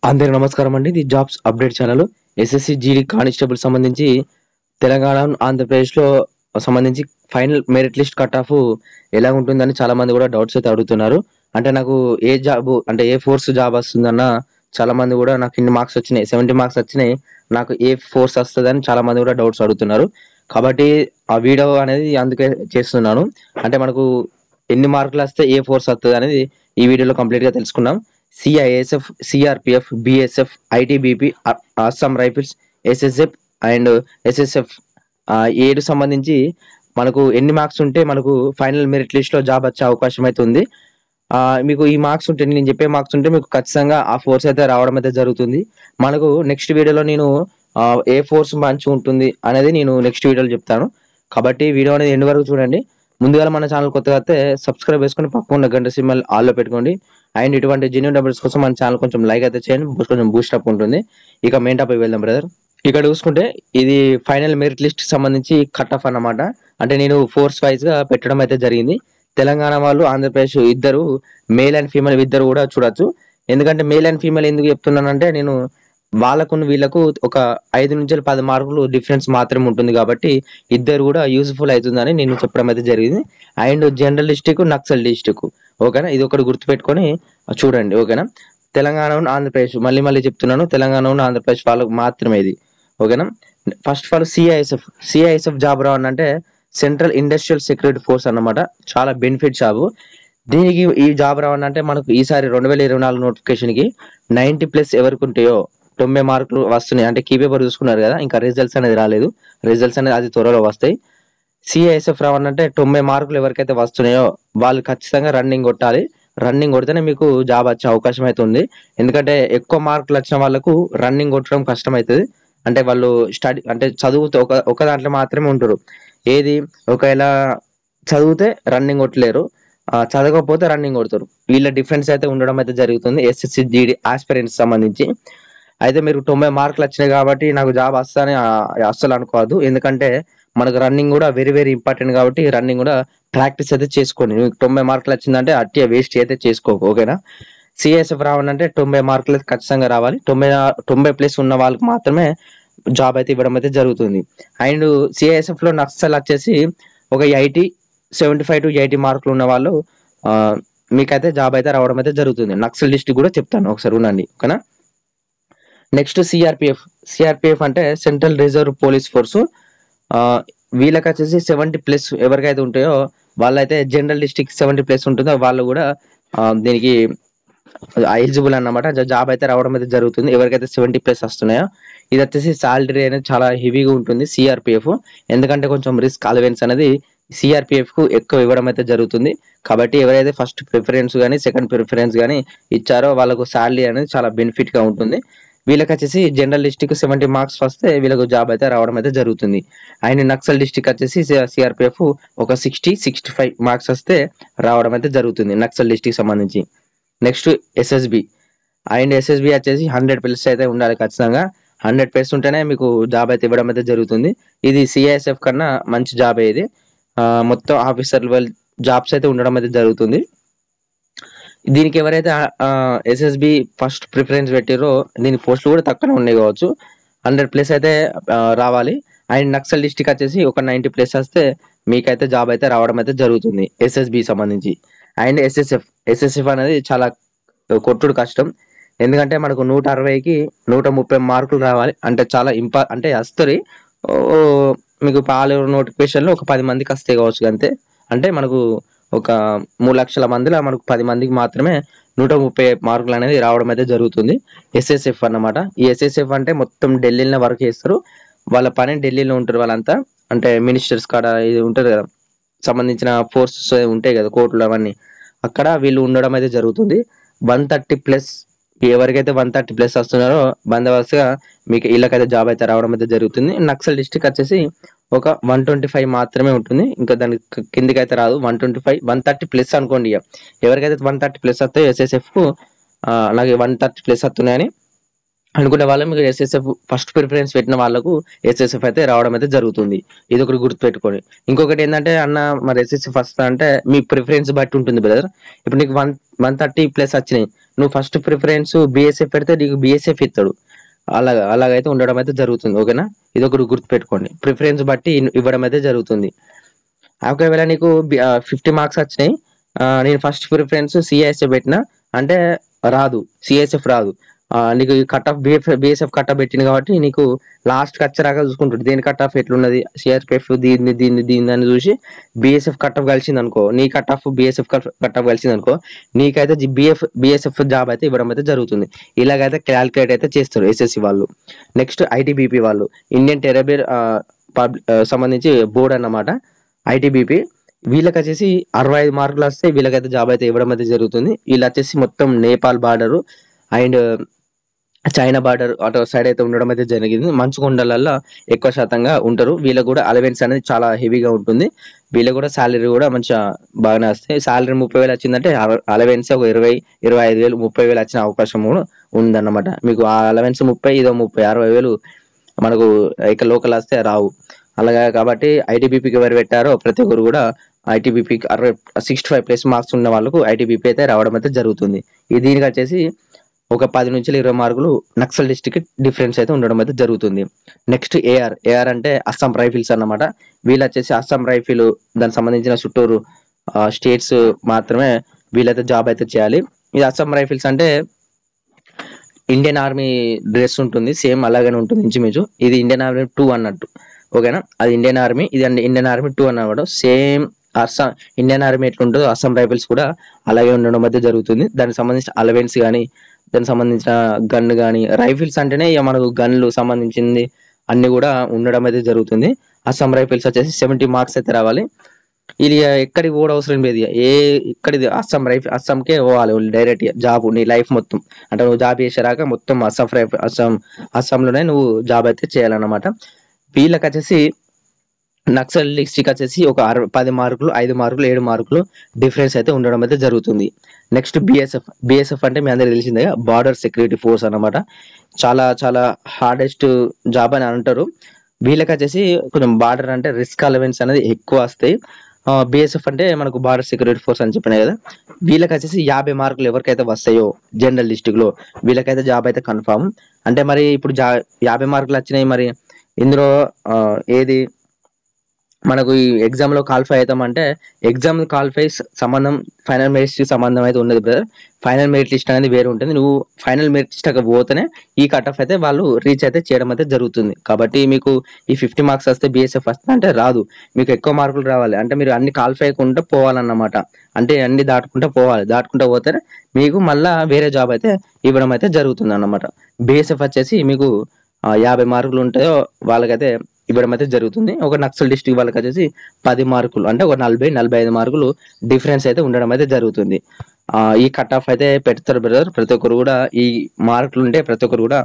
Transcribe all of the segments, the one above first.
అందరికీ నమస్కారం అండి. ఇది jobs update channel. SSC GD constable సంబంధించి తెలంగాణ, ఆంధ్రప్రదేశ్‌లో సంబంధించి final merit list cut off ఎలా ఉంటుందని చాలా మంది కూడా డౌట్స్ అయితే అడుగుతున్నారు. అంటే నాకు ఏ జాబ్ అంటే ఏ ఫోర్స్ జాబ్ వస్తుందన్న చాలా మంది కూడా నాకు ఇన్ని మార్క్స్ వచ్చినాయి, 70 మార్క్స్ వచ్చినాయి, నాకు ఏ ఫోర్స్ వస్తదని చాలా మంది కూడా డౌట్స్ అడుగుతున్నారు. కాబట్టి ఆ వీడియో అనేది అందుకే చేస్తున్నాను. అంటే మనకు ఎన్ని మార్కులు వస్తే ఏ ఫోర్స్ వస్తది అనేది ఈ వీడియోలో కంప్లీట్‌గా తెలుసుకుందాం. CISF, CRPF, BSF, ITBP, Assam rifles, SSF and SSF 7 సంబంధించి మనకు ఎన్ని మార్క్స్ ఉంటే మనకు ఫైనల్ మెరిట్ లిస్ట్‌లో జాబ్ వచ్చే అవకాశం అయితే ఉంది. మీకు ఈ మార్క్స్ ఉంటే నేను చెప్పే మార్క్స్ ఉంటే మీకు ఖచ్చితంగా ఆ ఫోర్స్ అయితే రావడం అయితే జరుగుతుంది. మనకు నెక్స్ట్ వీడియోలో నేను ఏ ఫోర్స్ మంచిగా ఉంటుంది అనేది నేను నెక్స్ట్ వీడియోలో చెప్తాను. కాబట్టి వీడియో అనేది ఎండ్ వరకు చూడండి. ముందుగా మన ఛానల్ కొత్తగా అయితే సబ్స్క్రైబ్ చేసుకొని పక్కన ఉన్న గంట సింబల్ ఆల్‌లో పెట్టుకోండి. అండ్ ఇటువంటి జెన్యూన్ అప్డేట్స్ కోసం మన ఛానల్ కొంచెం లైక్ అయితే చేయండి. కొంచెం బూస్ట్ అప్ ఉంటుంది. ఇక మెయిన్ టాపిక్ వెళ్దాం బ్రదర్. ఇక్కడ చూసుకుంటే ఇది ఫైనల్ మెరిట్ లిస్ట్ సంబంధించి కట్ ఆఫ్ అన్నమాట. అంటే నేను ఫోర్స్ వైజ్ గా పెట్టడం అయితే జరిగింది. తెలంగాణ వాళ్ళు, ఆంధ్రప్రదేశ్ ఇద్దరు మేల్ అండ్ ఫీమేల్ ఇద్దరు కూడా చూడొచ్చు. ఎందుకంటే మేల్ అండ్ ఫీమేల్ ఎందుకు చెప్తున్నానంటే నేను వాళ్ళకును వీళ్ళకు ఒక 5-10 మార్కులు డిఫరెన్స్ మాత్రమే ఉంటుంది కాబట్టి ఇద్దరు కూడా యూజ్ఫుల్ అవుతుందని నేను చెప్పడం అయితే జరిగింది. And general district, Naxal district, ఓకేనా, ఇది ఒకటి గుర్తుపెట్టుకొని చూడండి, ఓకేనా. తెలంగాణ, ఆంధ్రప్రదేశ్ మళ్ళీ మళ్ళీ చెప్తున్నాను, తెలంగాణ, ఆంధ్రప్రదేశ్ వాళ్ళకు మాత్రమే ఇది, ఓకేనా. First of all CISF job రావాలంటే సెంట్రల్ ఇండస్ట్రియల్ సెక్యూరిటీ ఫోర్స్ అన్నమాట. చాలా బెనిఫిట్ జాబ్. దీనికి ఈ జాబ్ రావాలంటే మనకు ఈసారి 2024 నోటిఫికేషన్ కి 90+ ఎవరికి ఉంటాయో 90 మార్కులు వస్తున్నాయి. అంటే కీ పేపర్ చూసుకున్నారు కదా, ఇంకా రిజల్ట్స్ అనేది రాలేదు. రిజల్ట్స్ అనేది అది త్వరలో వస్తాయి. సిఐఎస్ఎఫ్ రావాలంటే 90 మార్కులు ఎవరికైతే వస్తున్నాయో వాళ్ళు ఖచ్చితంగా రన్నింగ్ కొట్టాలి. రన్నింగ్ కొడితేనే మీకు జాబ్ వచ్చే అవకాశం అయితే ఉంది. ఎందుకంటే ఎక్కువ మార్కులు వచ్చిన వాళ్ళకు రన్నింగ్ కొట్టడం కష్టం అవుతుంది. అంటే వాళ్ళు స్టడీ అంటే చదువుతూ ఒక దాంట్లో మాత్రమే ఉంటారు. ఏది ఒకవేళ చదివితే రన్నింగ్ కొట్టలేరు, చదవకపోతే రన్నింగ్ కొడతారు. వీళ్ళ డిఫరెన్స్ అయితే ఉండడం అయితే జరుగుతుంది ఎస్ఎస్సి జీడీ ఆస్పిరెంట్స్ సంబంధించి. అయితే మీరు 90 మార్కులు వచ్చినాయి కాబట్టి నాకు జాబ్ వస్తానే అస్సలు అనుకోవద్దు. ఎందుకంటే మనకు రన్నింగ్ కూడా వెరీ వెరీ ఇంపార్టెంట్ కాబట్టి రన్నింగ్ కూడా ప్రాక్టీస్ అయితే చేసుకోండి. మీకు 90 మార్కులు వచ్చిందంటే అట్టే వేస్ట్ అయితే చేసుకోకు, ఓకేనా. సిఎస్ఎఫ్ రావాలంటే 90 మార్కులు అయితే ఖచ్చితంగా రావాలి. 90+ ఉన్న వాళ్ళకి మాత్రమే జాబ్ అయితే ఇవ్వడం అయితే జరుగుతుంది. అండ్ సిఐఎస్ఎఫ్ లో నక్సల్ వచ్చేసి ఒక 75-80 మార్కులు ఉన్న వాళ్ళు మీకైతే జాబ్ అయితే రావడం అయితే జరుగుతుంది. నక్సల్ లిస్ట్ కూడా చెప్తాను, ఒకసారి ఉండండి, ఓకేనా. నెక్స్ట్ సిఆర్పిఎఫ్ అంటే సెంట్రల్ రిజర్వ్ పోలీస్ ఫోర్స్. వీళ్ళకి వచ్చేసి 70+ ఎవరికైతే ఉంటాయో వాళ్ళైతే జనరల్ డిస్ట్రిక్ట్ 70+ ఉంటుందో వాళ్ళు కూడా దీనికి ఎలిజిబుల్ అన్నమాట. జాబ్ అయితే రావడం అయితే జరుగుతుంది ఎవరికైతే 70+ వస్తున్నాయో. ఇది వచ్చేసి సాలరీ అనేది చాలా హెవీగా ఉంటుంది సిఆర్పిఎఫ్. ఎందుకంటే కొంచెం రిస్క్ అలవెన్స్ అనేది సిఆర్పిఎఫ్ కు ఎక్కువ ఇవ్వడం అయితే జరుగుతుంది. కాబట్టి ఎవరైతే ఫస్ట్ ప్రిఫరెన్స్ కానీ సెకండ్ ప్రిఫరెన్స్ కానీ ఇచ్చారో వాళ్ళకు సాలరీ అనేది చాలా బెనిఫిట్ గా ఉంటుంది. వీళ్ళకి వచ్చేసి జనరల్ డిస్ట్రిక్ట్ 70 మార్క్స్ వస్తే వీళ్ళకు జాబ్ అయితే రావడం అయితే జరుగుతుంది. అండ్ నక్సల్ డిస్ట్రిక్ట్ వచ్చేసి సిఆర్పిఎఫ్ ఒక 60-65 మార్క్స్ వస్తే రావడం అయితే జరుగుతుంది నక్సల్ డిస్ట్రిక్ట్ సంబంధించి. Next SSB. అండ్ ఎస్ఎస్బి వచ్చేసి 100+ అయితే ఉండాలి ఖచ్చితంగా. 100+ ఉంటేనే మీకు జాబ్ అయితే ఇవ్వడం అయితే జరుగుతుంది. ఇది సిఐఎస్ఎఫ్ కన్నా మంచి జాబ్ ఇది. మొత్తం ఆఫీసర్ లెవెల్ జాబ్స్ అయితే ఉండడం అయితే జరుగుతుంది. దీనికి ఎవరైతే ఎస్ఎస్బి ఫస్ట్ ప్రిఫరెన్స్ పెట్టారో దీని పోస్టులు కూడా తక్కువనే ఉన్నాయి కావచ్చు. 100+ అయితే రావాలి. అండ్ నక్సల్ డిస్ట్రిక్ట్ వచ్చేసి ఒక 90+ వస్తే మీకైతే జాబ్ అయితే రావడం అయితే జరుగుతుంది ఎస్ఎస్బి సంబంధించి. అండ్ ఎస్ఎస్ఎఫ్ అనేది చాలా కొట్టుడు కష్టం. ఎందుకంటే మనకు 160కి 130 మార్కులు రావాలి. అంటే చాలా అంటే వస్తుంది. మీకు పాలు నోటిఫికేషన్లో ఒక 10 మందికి వస్తాయి కావచ్చు అంతే. అంటే మనకు ఒక 3 లక్షల మందిలో మనకు 10 మందికి మాత్రమే 130 మార్కులు అనేది రావడం అయితే జరుగుతుంది. ఎస్ఎస్ఎఫ్ అన్నమాట. ఈ ఎస్ఎస్ఎఫ్ అంటే మొత్తం ఢిల్లీలో వర్క్ చేస్తారు. వాళ్ళ పని ఢిల్లీలో ఉంటారు వాళ్ళంతా. అంటే మినిస్టర్స్ కాడ ఇది ఉంటుంది కదా, సంబంధించిన ఫోర్సెస్ ఉంటాయి కదా, కోర్టులు అవన్నీ, అక్కడ వీళ్ళు ఉండడం అయితే జరుగుతుంది. 130+ ఎవరికైతే 130+ వస్తున్నారో బందోబస్తుగా మీకు వీళ్ళకైతే జాబ్ అయితే రావడం అయితే జరుగుతుంది. నక్సల్ డిస్ట్రిక్ట్ వచ్చేసి ఒక 125 మాత్రమే ఉంటుంది. ఇంకా దాని కిందికి అయితే రాదు. 125, 130+ అనుకోండి. ఎవరికైతే 130+ వస్తాయో ఎస్ఎస్ఎఫ్ కు అలాగే 130+ వస్తున్నాయని అనుకునే వాళ్ళు మీకు ఎస్ఎస్ఎఫ్ ఫస్ట్ ప్రిఫరెన్స్ పెట్టిన వాళ్ళకు ఎస్ఎస్ఎఫ్ అయితే రావడం అయితే జరుగుతుంది. ఇది ఒకటి గుర్తుపెట్టుకోండి. ఇంకొకటి ఏంటంటే అన్న మరి ఎస్ఎస్ఎఫ్ వస్తా అంటే మీ ప్రిఫరెన్స్ బట్టి ఉంటుంది బ్రదర్. ఇప్పుడు నీకు 130+ వచ్చినాయి, నువ్వు ఫస్ట్ ప్రిఫరెన్స్ బీఎస్ఎఫ్ పెడితే నీకు బీఎస్ఎఫ్ ఇస్తాడు. అలాగైతే ఉండడం అయితే జరుగుతుంది. ఓకేనా, ఇది ఒకటి గుర్తుపెట్టుకోండి. ప్రిఫరెన్స్ బట్టి ఇవ్వడం అయితే జరుగుతుంది. ఒకవేళ నీకు 50 మార్క్స్ వచ్చినాయి, నేను ఫస్ట్ ప్రిఫరెన్స్ సిఐఎస్ఎఫ్ పెట్టినా అంటే రాదు, సిఐఎస్ఎఫ్ రాదు. నీకు cut off BSF cut off పెట్టింది కాబట్టి నీకు లాస్ట్ వచ్చేరాగా చూసుకుంటుంది దేని కట్ ఆఫ్ ఎట్లున్నది, సిఆర్పిఎఫ్ దీన్ని అని చూసి బిఎస్ఎఫ్ కట్ ఆఫ్ కలిసింది అనుకో, నీ cut off BSF cut off కలిసింది అనుకో, నీకైతే బిఎస్ఎఫ్ జాబ్ అయితే ఇవ్వడం అయితే జరుగుతుంది. ఇలాగైతే క్యాల్కులేట్ అయితే చేస్తారు ఎస్ఎస్సి వాళ్ళు. నెక్స్ట్ ఐటీబీపీ వాళ్ళు, ఇండియన్ టెరబియర్ సంబంధించి బోర్డు అన్నమాట. ఐటీబీపీ వీళ్ళకి వచ్చేసి 65 మార్కులు వస్తే వీళ్ళకైతే జాబ్ అయితే ఇవ్వడం అయితే జరుగుతుంది. వీళ్ళు వచ్చేసి మొత్తం Nepal border and China border అటు సైడ్ అయితే ఉండడం అయితే జరిగింది. మంచు కొండలల్లో ఎక్కువ శాతంగా ఉంటారు. వీళ్ళకి కూడా అలవెన్స్ అనేది చాలా హెవీగా ఉంటుంది. వీళ్ళకి కూడా శాలరీ కూడా మంచిగా బాగానే వస్తాయి. శాలరీ 30,000 వచ్చిందంటే అలవెన్స్ ఒక 20,000, 25,000, 30,000 వచ్చిన అవకాశం కూడా ఉందన్నమాట. మీకు ఆ అలవెన్స్ 30, ఇదో 30, 60,000 మనకు ఇక్కడ లోకల్ వస్తే రావు. అలాగా కాబట్టి ఐటీబీపీకి ఎవరు పెట్టారో ప్రతి ఒక్కరు కూడా ఐటీబీపీకి 65+ మార్క్స్ ఉన్న వాళ్ళకు ఐటీబీపీ అయితే రావడం అయితే జరుగుతుంది. దీనికి వచ్చేసి ఒక 10 నుంచి 20 మార్కులు నక్సల్ డిస్ట్రిక్ట్ డిఫరెన్స్ అయితే ఉండడం అయితే జరుగుతుంది. నెక్స్ట్ ఏఆర్ అంటే అస్సాం రైఫిల్స్ అన్నమాట. వీళ్ళు వచ్చేసి అస్సాం రైఫిల్ దానికి సంబంధించిన చుట్టూరు స్టేట్స్ మాత్రమే వీళ్ళైతే జాబ్ అయితే చేయాలి. ఇది అస్సాం రైఫిల్స్ అంటే ఇండియన్ ఆర్మీ డ్రెస్ ఉంటుంది, సేమ్ అలాగనే ఉంటుంది ఇంచుమించు. ఇది ఇండియన్ ఆర్మీ 2 అన్నట్టు. ఓకేనా, అది ఇండియన్ ఆర్మీ, ఇది ఇండియన్ ఆర్మీ 2 అన్నమాట. సేమ్ అస్సాం ఇండియన్ ఆర్మీ ఎట్లుంటుందో అస్సాం రైఫిల్స్ కూడా అలాగే ఉండడం అయితే జరుగుతుంది. దానికి సంబంధించిన అలవెన్స్ కానీ, దానికి సంబంధించిన గన్ కానీ, రైఫిల్స్ అంటేనే ఇక మనకు గన్లు సంబంధించింది అన్ని కూడా ఉండడం అయితే జరుగుతుంది. అస్సాం రైఫిల్స్ వచ్చేసి 70 మార్క్స్ అయితే రావాలి. ఇది ఎక్కడికి కూడా అవసరం లేదు, ఇక్కడిది అస్సాంకే పోవాలి డైరెక్ట్ జాబ్. నీ లైఫ్ మొత్తం అంటే నువ్వు జాబ్ చేసేరాక మొత్తం అస్సాంలోనే నువ్వు జాబ్ అయితే చేయాలన్నమాట. వీళ్ళకి వచ్చేసి నక్సల్ డిస్ట్రిక్ట్ వచ్చేసి ఒక 10 మార్కులు, 5 మార్కులు, 7 మార్కులు డిఫరెన్స్ అయితే ఉండడం అయితే జరుగుతుంది. నెక్స్ట్ బిఎస్ఎఫ్ అంటే మీ అందరికి తెలిసిందే, బార్డర్ సెక్యూరిటీ ఫోర్స్ అన్నమాట. చాలా చాలా హార్డెస్ట్ జాబ్ అని అంటారు. వీళ్ళకి వచ్చేసి కొంచెం బార్డర్ అంటే రిస్క్ అలవెన్స్ అనేది ఎక్కువ వస్తాయి. బిఎస్ఎఫ్ అంటే మనకు బార్డర్ సెక్యూరిటీ ఫోర్స్ అని చెప్పినా కదా. వీళ్ళకి వచ్చేసి 50 మార్కులు ఎవరికైతే వస్తాయో జనరల్ డిస్ట్రిక్ట్ లో వీళ్ళకైతే జాబ్ అయితే కన్ఫామ్. అంటే మరి ఇప్పుడు 50 మార్కులు వచ్చినాయి, మరి ఇందులో ఏది మనకు ఈ ఎగ్జామ్ లో క్వాలిఫై అవుతామంటే ఎగ్జామ్ క్వాలిఫై సంబంధం ఫైనల్ మెరిట్ లిస్ట్ సంబంధం అయితే ఉండదు బ్రదర్. ఫైనల్ మెరిట్ లిస్ట్ అనేది వేరే ఉంటుంది. నువ్వు ఫైనల్ మెరిట్ లిస్ట్ అక్కడ పోతేనే ఈ కట్ ఆఫ్ అయితే వాళ్ళు రీచ్ అయితే చేయడం అయితే జరుగుతుంది. కాబట్టి మీకు ఈ 50 మార్క్స్ వస్తే బిఎస్ఎఫ్ వస్తే అంటే రాదు, మీకు ఎక్కువ మార్కులు రావాలి అంటే మీరు అన్ని క్వాలిఫై అయ్యకుండా పోవాలన్నమాట. అంటే అన్ని దాటుకుంటూ పోవాలి, దాటుకుంటూ పోతేనే మీకు మళ్ళా వేరే జాబ్ అయితే ఇవ్వడం అయితే జరుగుతుంది అన్నమాట. బిఎస్ఎఫ్ వచ్చేసి మీకు 50 మార్కులు ఉంటాయో వాళ్ళకైతే ఇవ్వడం అయితే జరుగుతుంది. ఒక నక్సల్ డిస్ట్రిక్ట్ వాళ్ళకి వచ్చేసి 10 మార్కులు అంటే ఒక 40-45 మార్కులు డిఫరెన్స్ అయితే ఉండడం అయితే జరుగుతుంది. ఈ కట్ ఆఫ్ అయితే పెడతారు బ్రదర్. ప్రతి ఒక్కరు కూడా ఈ మార్కులు ఉంటే ప్రతి ఒక్కరు కూడా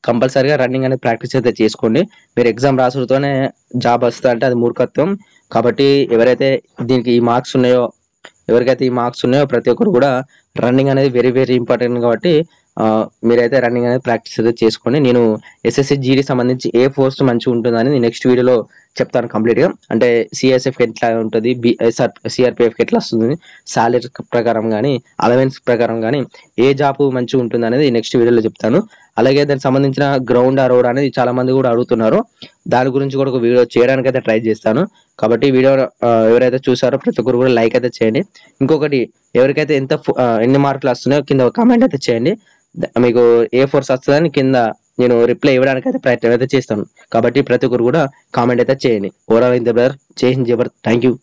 కంపల్సరీగా రన్నింగ్ అనేది ప్రాక్టీస్ అయితే చేసుకోండి. మీరు ఎగ్జామ్ రాసుడుతోనే జాబ్ వస్తా అంటే అది మూర్ఖత్వం. కాబట్టి ఎవరైతే దీనికి ఈ మార్క్స్ ఉన్నాయో ప్రతి ఒక్కరు కూడా రన్నింగ్ అనేది వెరీ వెరీ ఇంపార్టెంట్. కాబట్టి మీరైతే రన్నింగ్ అనేది ప్రాక్టీస్ అయితే చేసుకోండి. నేను ఎస్ఎస్సి జీడీ సంబంధించి ఏ ఫోర్స్ మంచిగా ఉంటుందని నెక్స్ట్ వీడియోలో చెప్తాను కంప్లీట్ గా. అంటే సిఎస్ఎఫ్ ఎట్లా ఉంటుంది, సిఆర్పిఎఫ్ ఎట్లా వస్తుంది, సాలరీ ప్రకారం కానీ అలవెన్స్ ప్రకారం కానీ ఏ జాబ్ మంచిగా ఉంటుంది అనేది నెక్స్ట్ వీడియోలో చెప్తాను. అలాగే దానికి సంబంధించిన గ్రౌండ్ రోడ్ అనేది చాలా మంది కూడా అడుగుతున్నారు. దాని గురించి కూడా ఒక వీడియో చేయడానికి అయితే ట్రై చేస్తాను. కాబట్టి వీడియో ఎవరైతే చూసారో ప్రతి ఒక్కరు కూడా లైక్ అయితే చేయండి. ఇంకొకటి ఎవరికైతే ఎన్ని మార్కులు వస్తున్నాయో కింద కామెంట్ అయితే చేయండి. మీకు ఏ ఫోర్స్ వస్తుందని కింద నేను రిప్లై ఇవ్వడానికి అయితే ప్రయత్నం అయితే చేస్తాను. కాబట్టి ప్రతి ఒక్కరు కూడా కామెంట్ అయితే చేయండి. ఓవరాల్ ఇంత బ్రదర్, చేసిన జబర్, థ్యాంక్ యూ.